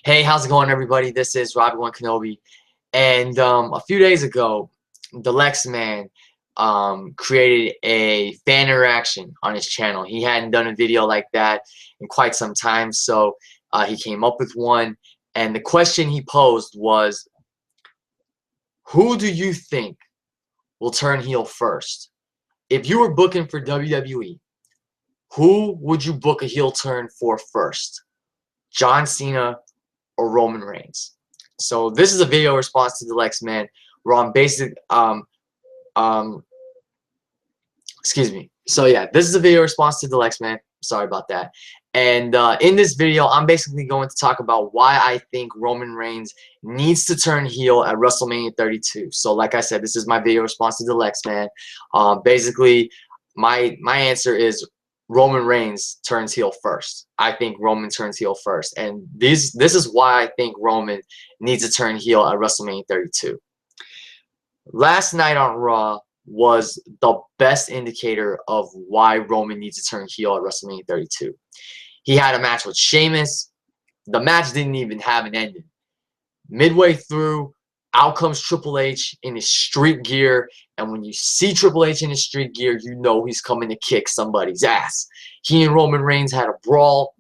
Hey, how's it going, everybody? This is Robbie1 Kenobi, and a few days ago, Dalyxman created a fan interaction on his channel. He hadn't done a video like that in quite some time, so he came up with one. And the question he posed was, who do you think will turn heel first? If you were booking for WWE, who would you book a heel turn for first? John Cena or Roman Reigns? So this is a video response to Dalyxman where I'm excuse me. So yeah, this is a video response to Dalyxman. Sorry about that. And in this video, I'm basically going to talk about why I think Roman Reigns needs to turn heel at WrestleMania 32. So like I said, this is my video response to Dalyxman. Basically, my answer is Roman Reigns turns heel first. I think Roman turns heel first. And this is why I think Roman needs to turn heel at WrestleMania 32. Last night on Raw was the best indicator of why Roman needs to turn heel at WrestleMania 32. He had a match with Sheamus. The match didn't even have an ending. Midway through, out comes Triple H in his street gear, and when you see Triple H in his street gear, you know he's coming to kick somebody's ass. He and Roman Reigns had a brawl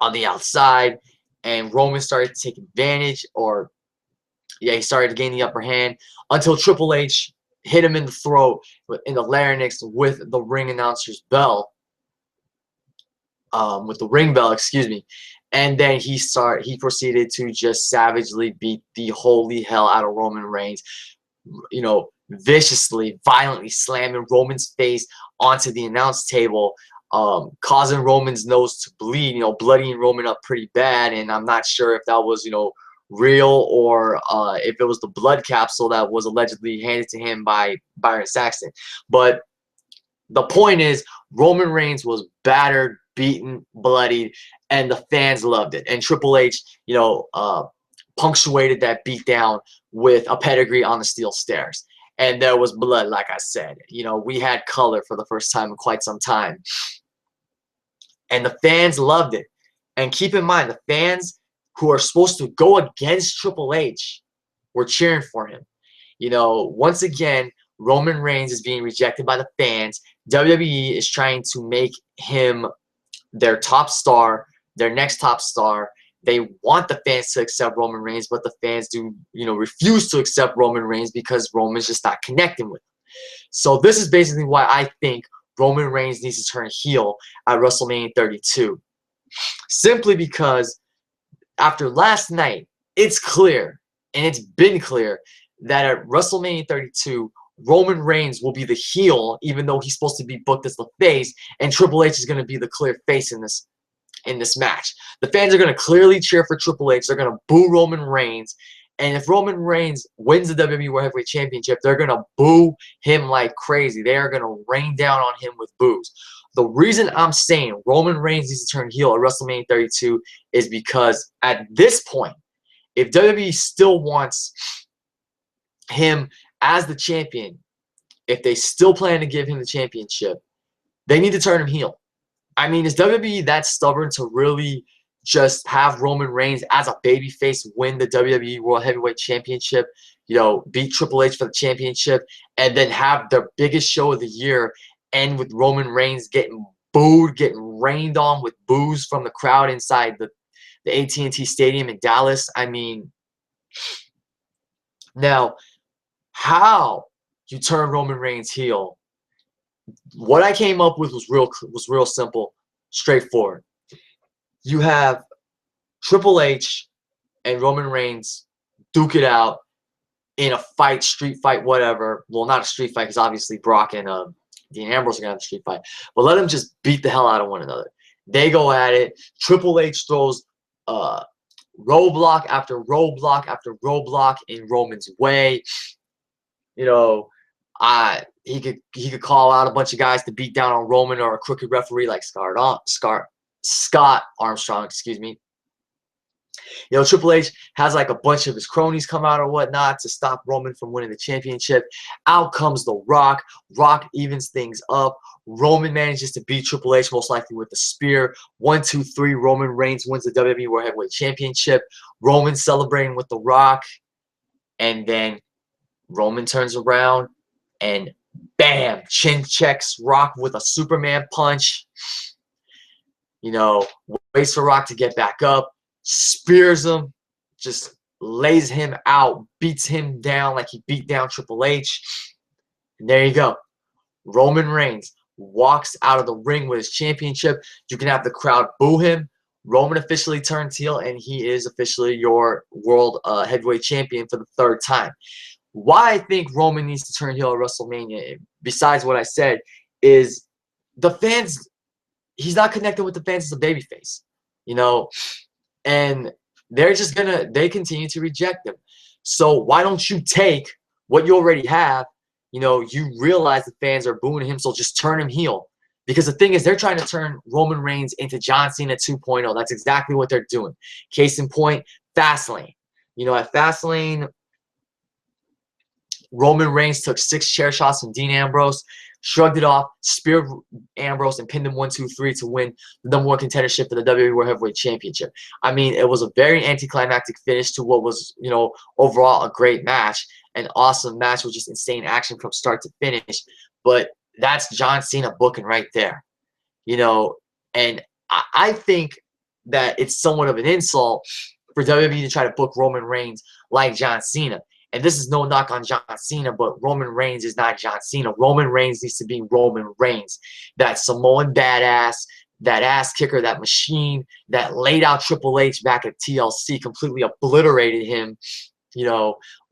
on the outside, and Roman started to take advantage, or yeah, he started to gain the upper hand until Triple H hit him in the throat, in the larynx, with the ring announcer's bell, with the ring bell, excuse me. And then he proceeded to just savagely beat the holy hell out of Roman Reigns, you know, viciously, violently slamming Roman's face onto the announce table, causing Roman's nose to bleed, you know, bloodying Roman up pretty bad. And I'm not sure if that was, you know, real or if it was the blood capsule that was allegedly handed to him by Byron Saxton. But the point is, Roman Reigns was battered, beaten, bloodied, and the fans loved it. And Triple H, you know, punctuated that beatdown with a pedigree on the steel stairs. And there was blood, like I said. You know, we had color for the first time in quite some time. And the fans loved it. And keep in mind, the fans who are supposed to go against Triple H were cheering for him. You know, once again, Roman Reigns is being rejected by the fans. WWE is trying to make him their top star, their next top star. They want the fans to accept Roman Reigns, but the fans do, you know, refuse to accept Roman Reigns because Roman's just not connecting with them. So this is basically why I think Roman Reigns needs to turn heel at WrestleMania 32. Simply because after last night, it's clear, and it's been clear, that at WrestleMania 32, Roman Reigns will be the heel, even though he's supposed to be booked as the face, and Triple H is going to be the clear face in this match. The fans are going to clearly cheer for Triple H. They're going to boo Roman Reigns, and if Roman Reigns wins the WWE World Heavyweight Championship, they're going to boo him like crazy. They are going to rain down on him with boos. The reason I'm saying Roman Reigns needs to turn heel at WrestleMania 32 is because at this point, if WWE still wants him as the champion, if they still plan to give him the championship, they need to turn him heel. I mean, is WWE that stubborn to really just have Roman Reigns as a babyface win the WWE World Heavyweight Championship, you know, beat Triple H for the championship, and then have their biggest show of the year end with Roman Reigns getting booed, getting rained on with boos from the crowd inside the AT&T Stadium in Dallas? I mean, now, how you turn Roman Reigns heel? What I came up with was real simple, straightforward. You have Triple H and Roman Reigns duke it out in a fight, street fight, whatever. Well, not a street fight because obviously Brock and Dean Ambrose are going to have a street fight. But let them just beat the hell out of one another. They go at it. Triple H throws roadblock after roadblock after roadblock in Roman's way. You know, he could call out a bunch of guys to beat down on Roman, or a crooked referee like Scott Armstrong, excuse me. Triple H has like a bunch of his cronies come out or whatnot to stop Roman from winning the championship. Out comes The Rock. Rock evens things up. Roman manages to beat Triple H, most likely with the spear. 1, 2, 3. Roman Reigns wins the WWE World Heavyweight Championship. Roman celebrating with The Rock. And then Roman turns around and bam, chin checks Rock with a Superman punch. Waits for Rock to get back up, spears him, just lays him out, beats him down like he beat down Triple H. And there you go. Roman Reigns walks out of the ring with his championship. You can have the crowd boo him. Roman officially turns heel, and he is officially your world heavyweight champion for the 3rd time. Why I think Roman needs to turn heel at WrestleMania, besides what I said, is the fans. He's not connecting with the fans as a babyface, and they continue to reject him. So why don't you take what you already have? You realize the fans are booing him, so just turn him heel. Because the thing is, they're trying to turn Roman Reigns into John Cena 2.0. That's exactly what they're doing. Case in point, Fastlane. At Fastlane, Roman Reigns took 6 chair shots from Dean Ambrose, shrugged it off, speared Ambrose, and pinned him 1, 2, 3 to win the #1 contendership for the WWE World Heavyweight Championship. I mean, it was a very anticlimactic finish to what was, overall a great match, an awesome match with just insane action from start to finish. But that's John Cena booking right there, and I think that it's somewhat of an insult for WWE to try to book Roman Reigns like John Cena. And this is no knock on John Cena, but Roman Reigns is not John Cena. Roman Reigns needs to be Roman Reigns. That Samoan badass, that ass kicker, that machine that laid out Triple H back at TLC, completely obliterated him,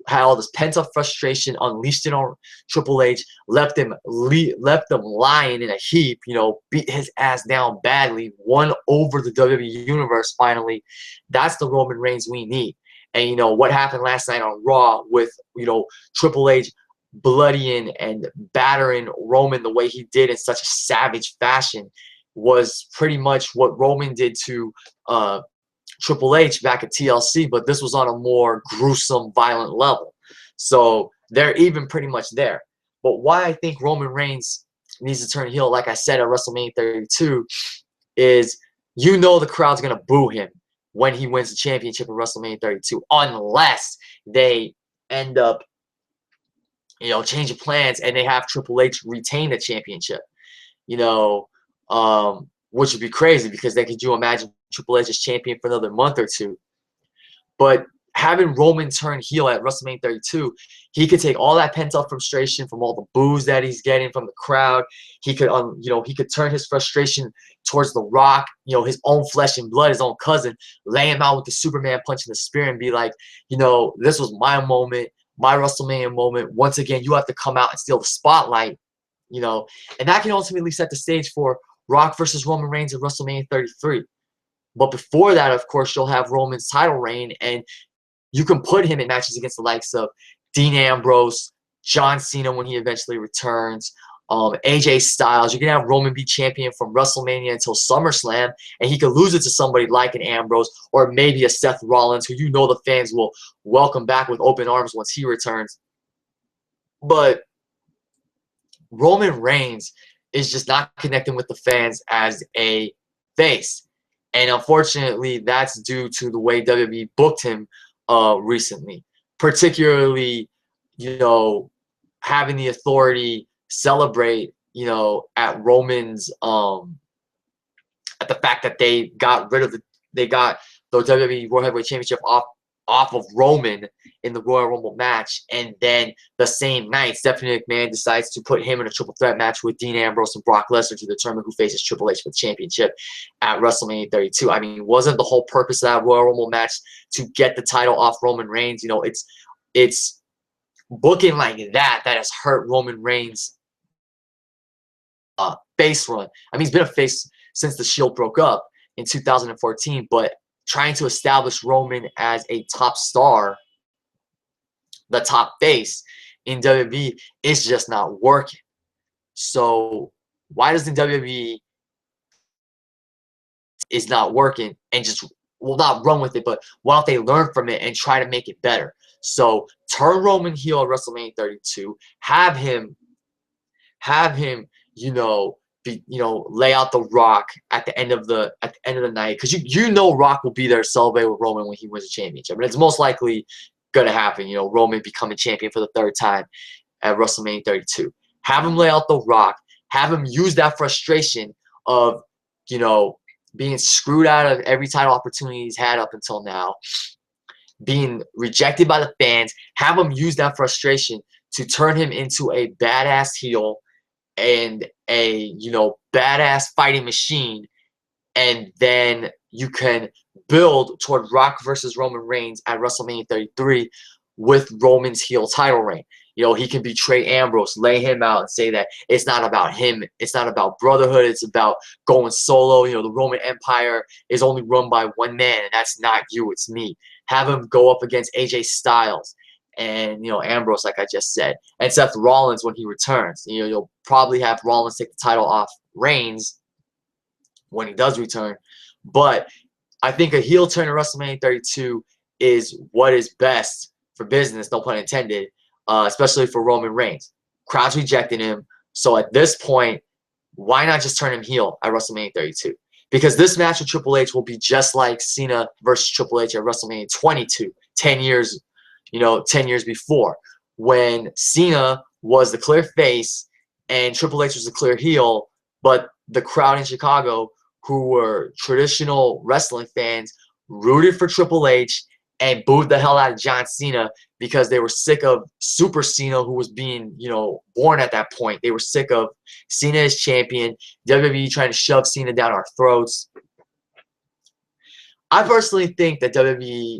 had all this pent-up frustration, unleashed it on Triple H, left him lying in a heap, beat his ass down badly, won over the WWE Universe finally. That's the Roman Reigns we need. And, what happened last night on Raw with, Triple H bloodying and battering Roman the way he did in such a savage fashion was pretty much what Roman did to Triple H back at TLC, but this was on a more gruesome, violent level. So they're even pretty much there. But why I think Roman Reigns needs to turn heel, like I said, at WrestleMania 32, is the crowd's going to boo him when he wins the championship at WrestleMania 32, unless they end up, changing plans and they have Triple H retain the championship, which would be crazy because then could you imagine Triple H as champion for another month or 2? But having Roman turn heel at WrestleMania 32, he could take all that pent-up frustration from all the boos that he's getting from the crowd. He could, he could turn his frustration towards The Rock, his own flesh and blood, his own cousin, lay him out with the Superman punch and the spear and be like, this was my moment, my WrestleMania moment. Once again, you have to come out and steal the spotlight, and that can ultimately set the stage for Rock versus Roman Reigns at WrestleMania 33. But before that, of course, you'll have Roman's title reign, and you can put him in matches against the likes of Dean Ambrose, John Cena when he eventually returns, AJ Styles. You can have Roman be champion from WrestleMania until SummerSlam, and he could lose it to somebody like an Ambrose or maybe a Seth Rollins, who the fans will welcome back with open arms once he returns. But Roman Reigns is just not connecting with the fans as a face. And unfortunately, that's due to the way WWE booked him recently. Particularly, having the Authority celebrate, at Roman's, at the fact that they got the WWE World Heavyweight Championship off of Roman in the Royal Rumble match, and then the same night, Stephanie McMahon decides to put him in a triple threat match with Dean Ambrose and Brock Lesnar to determine who faces Triple H for the championship at WrestleMania 32. I mean, wasn't the whole purpose of that Royal Rumble match to get the title off Roman Reigns? It's booking like that has hurt Roman Reigns' face run. I mean, he's been a face since the Shield broke up in 2014, but trying to establish Roman as a top star, the top face in WWE, is just not working. So why doesn't WWE is not working and just well, not run with it, but why don't they learn from it and try to make it better? So turn Roman heel at WrestleMania 32. Have him, lay out the Rock at the end of the night, because you know Rock will be there to celebrate with Roman when he wins a championship, and it's most likely gonna happen. Roman becoming champion for the third time at WrestleMania 32. Have him lay out the Rock. Have him use that frustration of being screwed out of every title opportunity he's had up until now, being rejected by the fans. Have him use that frustration to turn him into a badass heel and a badass fighting machine, and then you can build toward Rock versus Roman Reigns at WrestleMania 33 with Roman's heel title reign. He can betray Ambrose, lay him out, and say that it's not about him, it's not about brotherhood, it's about going solo. The Roman Empire is only run by one man, and that's not you, it's me. Have him go up against AJ Styles and Ambrose, like I just said, and Seth Rollins when he returns. You'll probably have Rollins take the title off Reigns when he does return, but I think a heel turn at WrestleMania 32 is what is best for business, no pun intended, especially for Roman Reigns. Crowd's rejecting him, so at this point, why not just turn him heel at WrestleMania 32? Because this match with Triple H will be just like Cena versus Triple H at WrestleMania 22, 10 years, 10 years before, when Cena was the clear face and Triple H was the clear heel, but the crowd in Chicago, who were traditional wrestling fans, rooted for Triple H and booed the hell out of John Cena because they were sick of Super Cena, who was being, born at that point. They were sick of Cena as champion, WWE trying to shove Cena down our throats. I personally think that WWE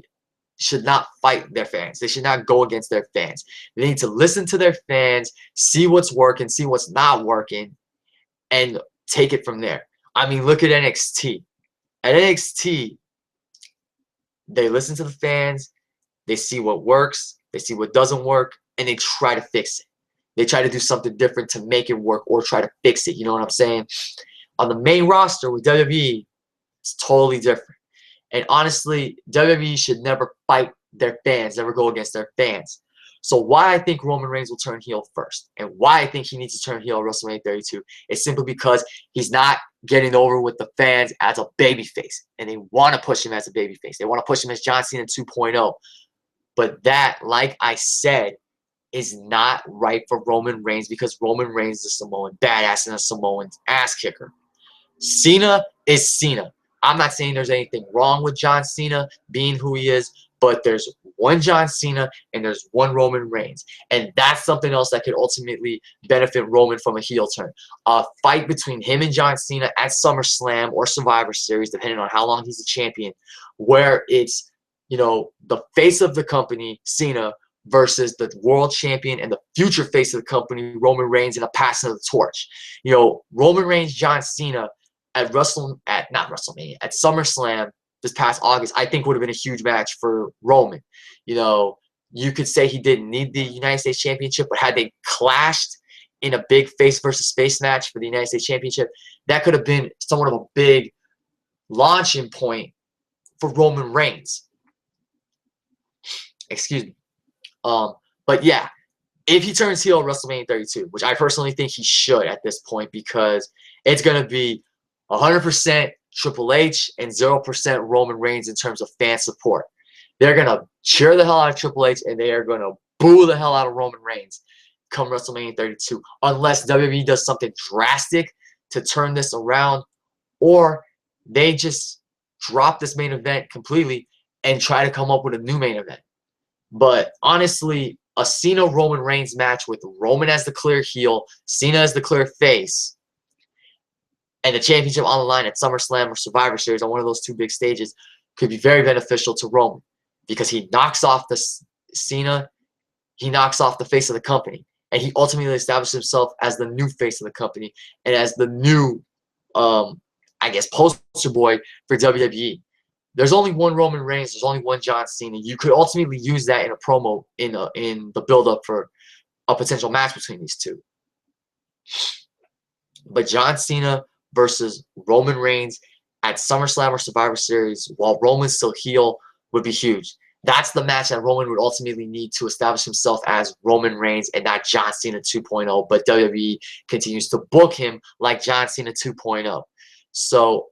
should not fight their fans. They should not go against their fans. They need to listen to their fans, see what's working, see what's not working, and take it from there. I mean, look at NXT. At NXT, they listen to the fans, they see what works, they see what doesn't work, and they try to fix it. They try to do something different to make it work or try to fix it. You know what I'm saying? On the main roster with WWE, it's totally different. And honestly, WWE should never fight their fans, never go against their fans. So why I think Roman Reigns will turn heel first, and why I think he needs to turn heel at WrestleMania 32, is simply because he's not getting over with the fans as a babyface, and they want to push him as a babyface. They want to push him as John Cena 2.0. But that, like I said, is not right for Roman Reigns, because Roman Reigns is a Samoan badass and a Samoan ass kicker. Cena is Cena. I'm not saying there's anything wrong with John Cena being who he is, but there's one John Cena and there's one Roman Reigns. And that's something else that could ultimately benefit Roman from a heel turn. A fight between him and John Cena at SummerSlam or Survivor Series, depending on how long he's a champion, where it's, the face of the company, Cena, versus the world champion and the future face of the company, Roman Reigns, in a passing of the torch. Roman Reigns, John Cena at SummerSlam this past August, I think would have been a huge match for Roman. You could say he didn't need the United States Championship, but had they clashed in a big face versus face match for the United States Championship, that could have been somewhat of a big launching point for Roman Reigns. Excuse me. But yeah, if he turns heel at WrestleMania 32, which I personally think he should at this point, because it's going to be 100% Triple H and 0% Roman Reigns in terms of fan support. They're going to cheer the hell out of Triple H, and they are going to boo the hell out of Roman Reigns come WrestleMania 32, unless WWE does something drastic to turn this around, or they just drop this main event completely and try to come up with a new main event. But honestly, a Cena-Roman Reigns match with Roman as the clear heel, Cena as the clear face, and the championship on the line at SummerSlam or Survivor Series on one of those two big stages could be very beneficial to Roman, because he knocks off the Cena, he knocks off the face of the company, and he ultimately establishes himself as the new face of the company and as the new, poster boy for WWE. There's only one Roman Reigns. There's only one John Cena. You could ultimately use that in a promo in the build-up for a potential match between these two. But John Cena versus Roman Reigns at SummerSlam or Survivor Series while Roman's still heel would be huge. That's the match that Roman would ultimately need to establish himself as Roman Reigns and not John Cena 2.0, but WWE continues to book him like John Cena 2.0. So,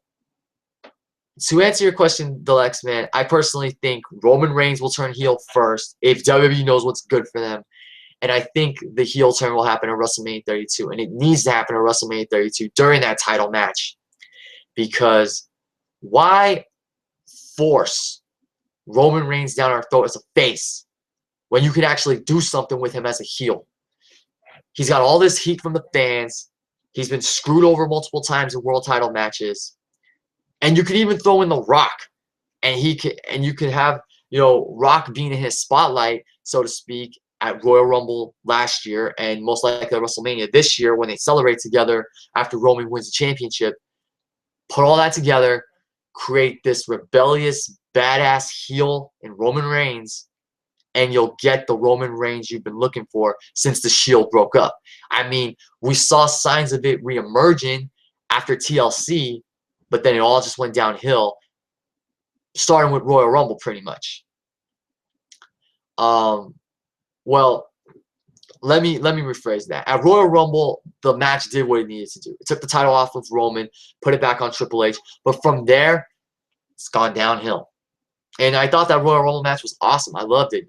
to answer your question, Dalyxman, I personally think Roman Reigns will turn heel first if WWE knows what's good for them. And I think the heel turn will happen at WrestleMania 32. And it needs to happen at WrestleMania 32 during that title match. Because why force Roman Reigns down our throat as a face when you can actually do something with him as a heel? He's got all this heat from the fans. He's been screwed over multiple times in world title matches. And you could even throw in The Rock. And you could have, Rock being in his spotlight, so to speak, at Royal Rumble last year and most likely at WrestleMania this year when they celebrate together after Roman wins the championship. Put all that together, create this rebellious, badass heel in Roman Reigns, and you'll get the Roman Reigns you've been looking for since the Shield broke up. I mean, we saw signs of it reemerging after TLC, but then it all just went downhill, starting with Royal Rumble pretty much. Well, let me rephrase that. At Royal Rumble, the match did what it needed to do. It took the title off of Roman, put it back on Triple H, but from there, it's gone downhill. And I thought that Royal Rumble match was awesome. I loved it.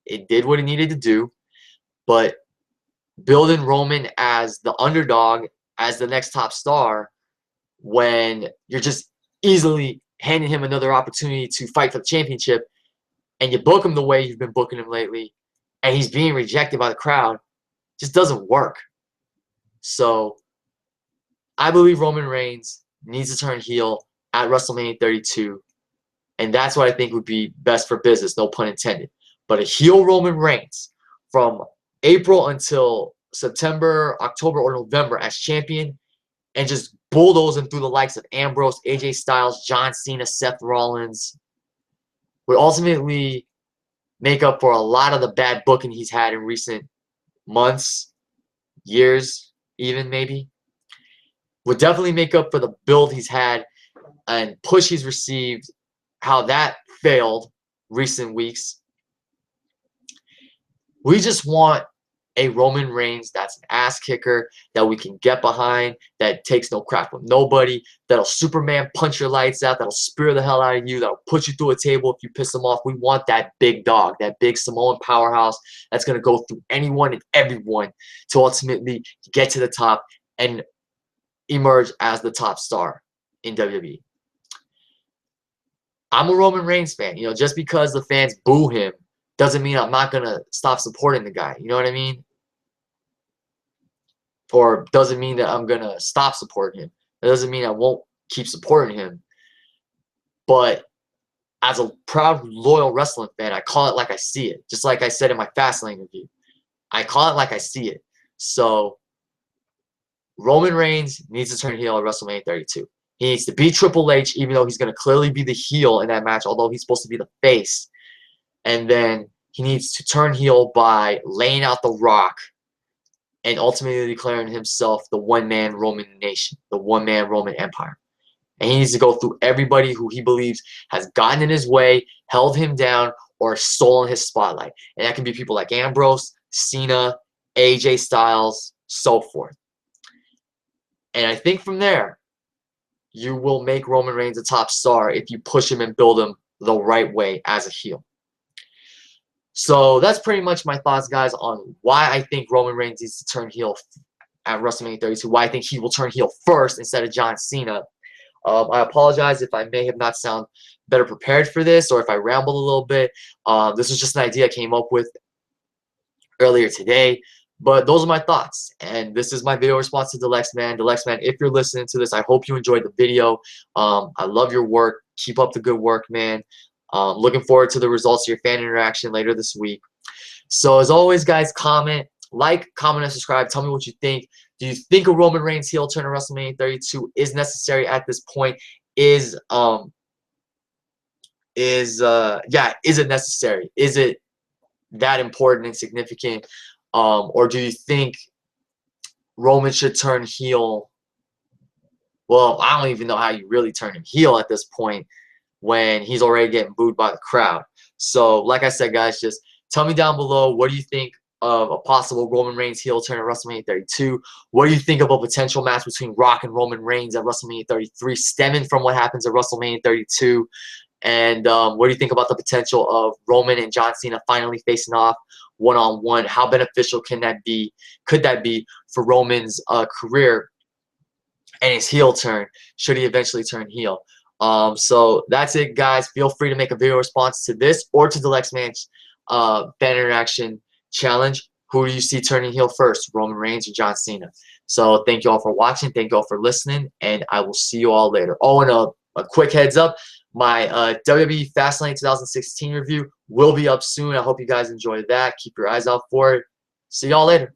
It did what it needed to do, but building Roman as the underdog, as the next top star, when you're just easily handing him another opportunity to fight for the championship, and you book him the way you've been booking him lately, and he's being rejected by the crowd, just doesn't work. So I believe Roman Reigns needs to turn heel at WrestleMania 32, and that's what I think would be best for business, no pun intended. But a heel Roman Reigns from April until September, October, or November as champion, and just bulldozing through the likes of Ambrose, AJ Styles, John Cena, Seth Rollins, would ultimately make up for a lot of the bad booking he's had in recent months, years, even maybe. Would definitely make up for the build he's had and push he's received, how that failed recent weeks. We just want a Roman Reigns that's an ass kicker that we can get behind, that takes no crap from nobody, that'll Superman punch your lights out, that'll spear the hell out of you, that'll put you through a table if you piss him off. We want that big dog, that big Samoan powerhouse that's going to go through anyone and everyone to ultimately get to the top and emerge as the top star in WWE. I'm a Roman Reigns fan. Just because the fans boo him doesn't mean I'm not going to stop supporting the guy. You know what I mean? Or doesn't mean that I'm going to stop supporting him. That doesn't mean I won't keep supporting him. But as a proud, loyal wrestling fan, I call it like I see it. Just like I said in my Fastlane review. I call it like I see it. So, Roman Reigns needs to turn heel at WrestleMania 32. He needs to beat Triple H, even though he's going to clearly be the heel in that match, although he's supposed to be the face. And then he needs to turn heel by laying out The Rock and ultimately declaring himself the one-man Roman nation, the one-man Roman Empire. And he needs to go through everybody who he believes has gotten in his way, held him down, or stolen his spotlight. And that can be people like Ambrose, Cena, AJ Styles, so forth. And I think from there, you will make Roman Reigns a top star if you push him and build him the right way as a heel. So that's pretty much my thoughts, guys, on why I think Roman Reigns needs to turn heel at WrestleMania 32, why I think he will turn heel first instead of John Cena. I apologize if I may have not sound better prepared for this or if I rambled a little bit. This was just an idea I came up with earlier today. But those are my thoughts, and this is my video response to Dalyxman. Dalyxman, if you're listening to this, I hope you enjoyed the video. I love your work. Keep up the good work, man. Looking forward to the results of your fan interaction later this week. So as always, guys, comment, comment, and subscribe. Tell me what you think. Do you think a Roman Reigns heel turn at WrestleMania 32 is necessary at this point? Is it necessary? Is it that important and significant? Or do you think Roman should turn heel Well, I don't even know how you really turn him heel at this point when he's already getting booed by the crowd. So, like I said, guys, just tell me down below, what do you think of a possible Roman Reigns heel turn at WrestleMania 32? What do you think of a potential match between Rock and Roman Reigns at WrestleMania 33, stemming from what happens at WrestleMania 32? And what do you think about the potential of Roman and John Cena finally facing off one-on-one? How beneficial can that be? Could that be for Roman's career and his heel turn, should he eventually turn heel? So that's it, guys. Feel free to make a video response to this or to the Dalyxman fan interaction challenge. Who do you see turning heel first, Roman Reigns or John Cena? So thank you all for watching. Thank you all for listening, and I will see you all later. Oh, and a quick heads up, my WWE Fastlane 2016 review will be up soon. I hope you guys enjoyed that. Keep your eyes out for it. See y'all later.